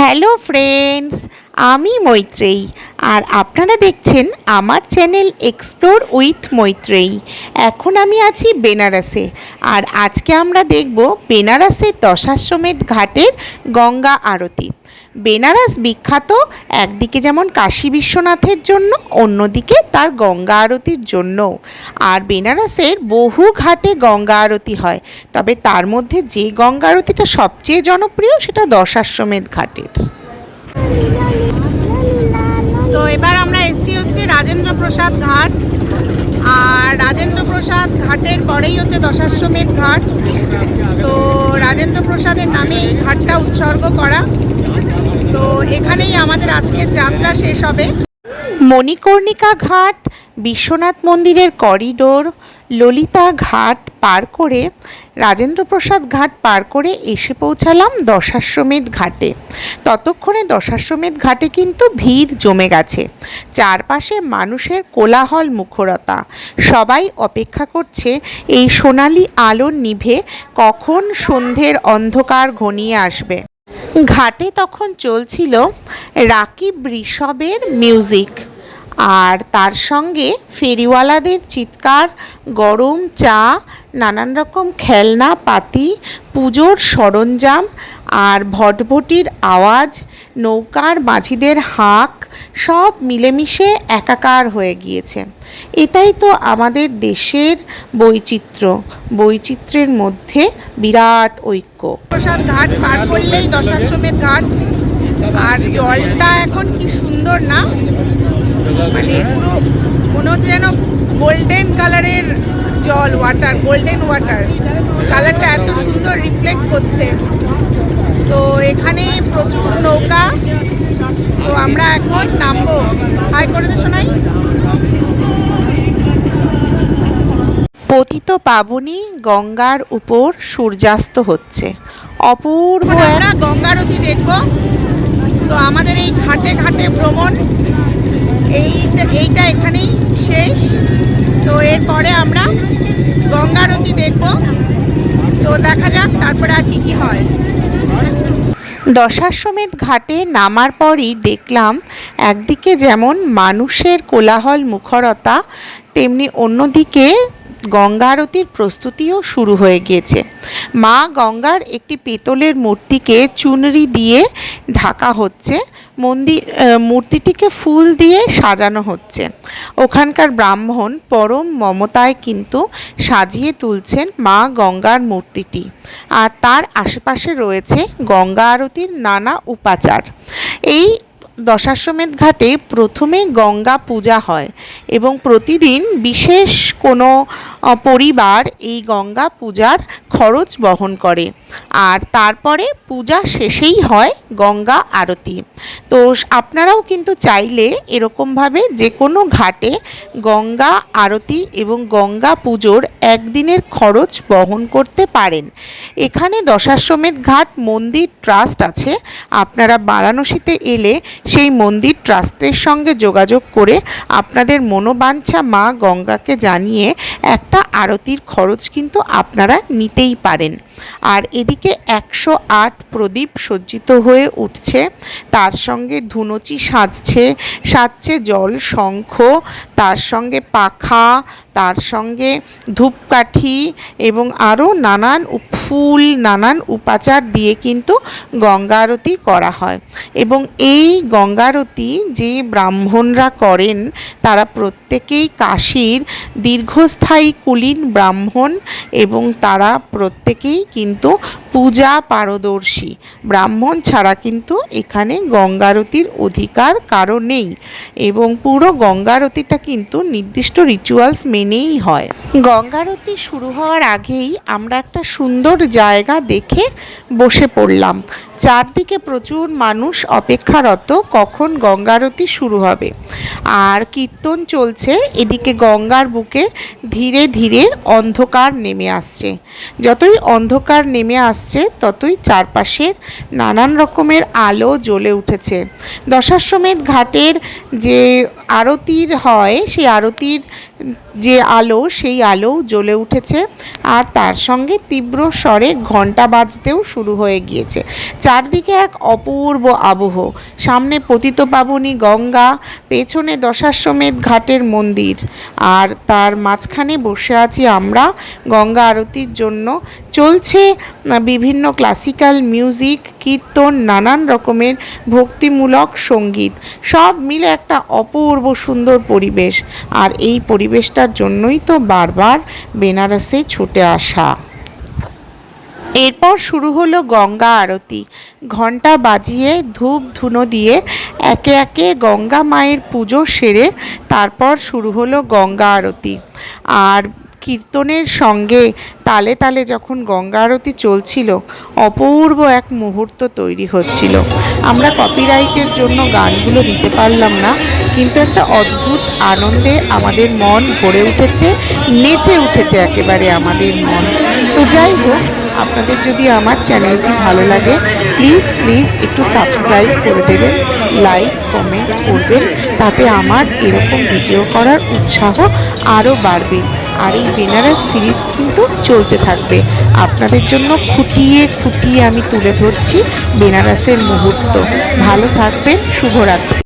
Hello friends, আমি মৈত্রেয়ী আর আপনারা দেখছেন আমার চ্যানেল এক্সপ্লোর উইথ মৈত্রেয়ী। এখন আমি আছি বেনারসে আর আজকে আমরা দেখব বেনারসের দশাশ্বমেধ ঘাটের গঙ্গা আরতি। বেনারস বিখ্যাত একদিকে যেমন কাশী বিশ্বনাথের জন্য, অন্যদিকে তার গঙ্গা আরতির জন্য। আর বেনারসের বহু ঘাটে গঙ্গা আরতি হয়, তবে তার মধ্যে যে গঙ্গা আরতিটা সবচেয়ে জনপ্রিয় সেটা দশাশ্বমেধ ঘাটের। তো এবার আমরা এসেছি হচ্ছে রাজেন্দ্র প্রসাদ ঘাট, আর রাজেন্দ্র প্রসাদ ঘাটের পরেই হচ্ছে দশাশ্বমেধ ঘাট। তো রাজেন্দ্র প্রসাদের নামে এই ঘাটটা উৎসর্গ করা। তো এখানেই আমাদের আজকের যাত্রা শেষ হবে। মণিকর্ণিকা ঘাট, বিশ্বনাথ মন্দিরের করিডোর, ললিতা ঘাট পার করে, রাজেন্দ্র প্রসাদ ঘাট পার করে এসে পৌঁছালাম দশাশ্বমেধ ঘাটে। ততক্ষণে দশাশ্বমেধ ঘাটে কিন্তু ভিড় জমে গেছে, চারপাশে মানুষের কোলাহল মুখরতা। সবাই অপেক্ষা করছে এই সোনালি আলোর নিভে কখন সন্ধ্যের অন্ধকার ঘনিয়ে আসবে। ঘাটে তখন চলছিল রাকিব ঋষভের মিউজিক, আর তার সঙ্গে ফেরিওয়ালাদের চিৎকার, গরম চা, নানান রকম খেলনা পাতি, পুজোর সরঞ্জাম আর ভটভটির আওয়াজ, নৌকার মাঝিদের হাঁক, সব মিলেমিশে একাকার হয়ে গিয়েছে। এটাই তো আমাদের দেশের বৈচিত্র্যের মধ্যে বিরাট ঐক্য। প্রসাদ ঘাট পার করলেই দশাশ্বমেধ ঘাট, আর জলটা এখন কি সুন্দর না, মানে পুরো মনে হচ্ছে যেন গোল্ডেন কালারের জল, গোল্ডেন ওয়াটার কালারটা এত সুন্দর রিফ্লেক্ট করছে। তো এখানে প্রচুর নৌকা। তো আমরা এখন নামবো। হাই করে দে শোনাই। পতিত পাবনী গঙ্গার উপর সূর্যাস্ত হচ্ছে, অপূর্ব। আমরা গঙ্গারতি দেখব। তো আমাদের এই ঘাটে ঘাটে ভ্রমণ এইটা এখানেই শেষ। তো এরপরে আমরা গঙ্গারতি দেখব। তো দেখা যাক তারপরে আর কি হয়। দশাশ্বমেধ ঘাটে নামার পরই দেখলাম একদিকে যেমন মানুষের কোলাহল মুখরতা, তেমনি অন্যদিকে গঙ্গা আরতির প্রস্তুতিও শুরু হয়ে গিয়েছে। মা গঙ্গার একটি পেতলের মূর্তিকে চুনরি দিয়ে ঢাকা হচ্ছে, মূর্তিটিকে ফুল দিয়ে সাজানো হচ্ছে। ওখানকার ব্রাহ্মণ পরম মমতায় কিন্তু সাজিয়ে তুলছেন মা গঙ্গার মূর্তিটি, আর তার আশেপাশে রয়েছে গঙ্গা আরতির নানা উপাচার। এই দশাশ্বমেধ ঘাটে প্রথমে গঙ্গা পূজা হয় এবং প্রতিদিন বিশেষ কোনো পরিবার এই গঙ্গা পূজার খরচ বহন করে, আর তারপরে পূজা শেষেই হয় গঙ্গা আরতি। তো আপনারাও কিন্তু চাইলে এরকমভাবে যে কোনো ঘাটে গঙ্গা আরতি এবং গঙ্গা পুজোর একদিনের খরচ বহন করতে পারেন। এখানে দশাশ্বমেধ ঘাট মন্দির ট্রাস্ট আছে। আপনারা বারাণসীতে এলে সেই মন্দির ট্রাস্টের সঙ্গে যোগাযোগ করে আপনাদের মনোবাঞ্ছা মা গঙ্গাকে জানিয়ে একটা আরতির খরচ কিন্তু আপনারা নিতেই পারেন। আর এদিকে 108 প্রদীপ সজ্জিত হয়ে উঠছে, তার সঙ্গে ধুনুচি সাজছে জল শঙ্খ, তার সঙ্গে পাখা, তার সঙ্গে ধূপকাঠি এবং আরও নানান ফুল, নানান উপাচার দিয়ে কিন্তু গঙ্গা আরতি করা হয়। এবং এই গঙ্গা আরতি যে ব্রাহ্মণরা করেন তারা প্রত্যেকেই কাশীর দীর্ঘস্থায়ী কুলীন ব্রাহ্মণ, এবং তারা প্রত্যেকেই কিন্তু পূজা পারদর্শী। ব্রাহ্মণ ছাড়া কিন্তু এখানে গঙ্গা আরতির অধিকার কারো নেই, এবং পুরো গঙ্গা আরতিটা কিন্তু নির্দিষ্ট রিচুয়ালস মেনেই হয়। গঙ্গা আরতি শুরু হওয়ার আগেই আমরা একটা সুন্দর জায়গা দেখে বসে পড়লাম। চারদিকে প্রচুর মানুষ অপেক্ষারত কখন গঙ্গা আরতি শুরু হবে, আর কীর্তন চলছে। এদিকে গঙ্গার বুকে ধীরে ধীরে অন্ধকার নেমে আসছে। যতই অন্ধকার নেমে আসছে ততই চারপাশের নানান রকমের আলো জ্বলে উঠেছে। দশাশ্বমেধ ঘাটের যে আরতির হয় সেই আরতির যে আলো, সেই আলো জ্বলে উঠেছে, আর তার সঙ্গে তীব্র স্বরে ঘণ্টা বাজতেও শুরু হয়ে গিয়েছে। চারদিকে এক অপূর্ব আবহ, সামনে পতিতপাবনী গঙ্গা, পেছনে দশাশ্বমেধ ঘাটের মন্দির, আর তার মাঝখানে বসে আছি আমরা গঙ্গা আরতির জন্য। চলছে বিভিন্ন ক্লাসিক্যাল মিউজিক, কীর্তন, নানান রকমের ভক্তিমূলক সঙ্গীত, সব মিলে একটা অপূর্ব সুন্দর পরিবেশ। আর এই পরিবেশটার জন্যই তো বারবার বেনারসে ছুটে আসা। এরপর শুরু হলো গঙ্গা আরতি। ঘণ্টা বাজিয়ে ধূপ ধুনো দিয়ে একে একে গঙ্গা মায়ের পুজো সেরে তারপর শুরু হলো গঙ্গা আরতি। আর কীর্তনের সঙ্গে তালে তালে যখন গঙ্গা আরতি চলছিল, অপূর্ব এক মুহূর্ত তৈরি হচ্ছিল। আমরা কপিরাইটের জন্য গানগুলো দিতে পারলাম না, কিন্তু একটা অদ্ভুত আনন্দে আমাদের মন ভরে উঠেছে, নেচে উঠেছে একেবারে আমাদের মন। তো যাই হোক, আপনাদের যদি আমার চ্যানেলটি ভালো লাগে, প্লিজ প্লিজ একটু সাবস্ক্রাইব করে দেবেন, লাইক কমেন্ট করবেন, তাতে আমার এরকম ভিডিও করার উৎসাহ আরও বাড়বে। আর এই বেনারস সিরিজ কিন্তু চলতে থাকবে, আপনাদের জন্য খুঁটিয়ে খুঁটিয়ে আমি তুলে ধরছি বেনারসের মুহূর্ত। ভালো থাকবেন, শুভরাত্রি।